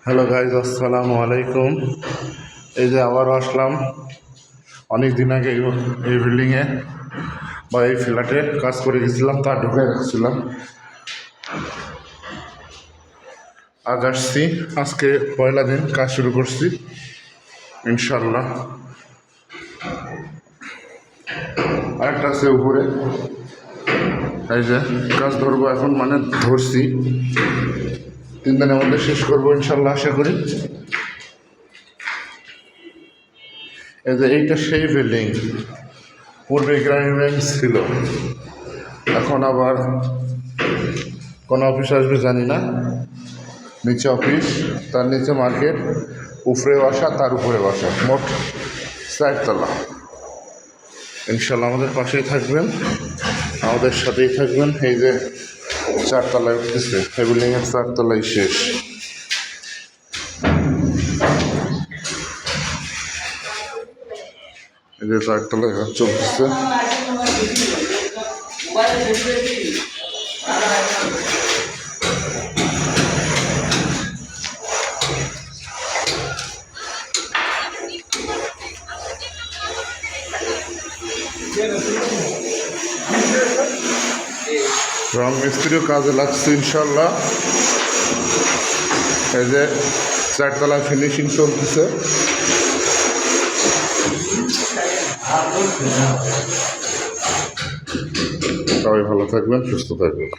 Hello guys, আসসালামু আলাইকুম। এই যে আবারও আসলাম। অনেক দিন আগে এই বিল্ডিংয়ে বা এই ফ্ল্যাটে কাজ করে গেছিলাম, তা ঢুকে রাখছিলাম। আজ আসছি, আজকে পয়লা দিন কাজ শুরু করছি ইনশাল্লাহ। আরেকটা আছে উপরে, এই যে কাজ ধরবো এখন, মানে ধরছি, 3 দিনের মধ্যে শেষ করবো ইনশাল্লাহ, আশা করি। এই যে এইটা সেই বিল্ডিং, পূর্বে গ্রামীণ ব্যাংক ছিল, এখন আবার কোন অফিস আসবে জানি না। নিচে অফিস, তার নিচে মার্কেট, উপরে বাসা, তার উপরে বাসা, মোট 4 তলা। ইনশাল্লাহ আমাদের পাশেই থাকবেন, আমাদের সাথেই থাকবেন। এই যে 4 তলায় উঠতেছে, এই বিল্ডিংয়ের 4 তলাই শেষ। এই যে 4 তলায় কাজ চলতেছে। রং মিস্ত্রিও কাজে লাগছে ইনশাল্লাহ। এই যে 4 তলা ফিনিশিং চলতেছে। সবাই ভালো থাকবেন, সুস্থ থাকবেন।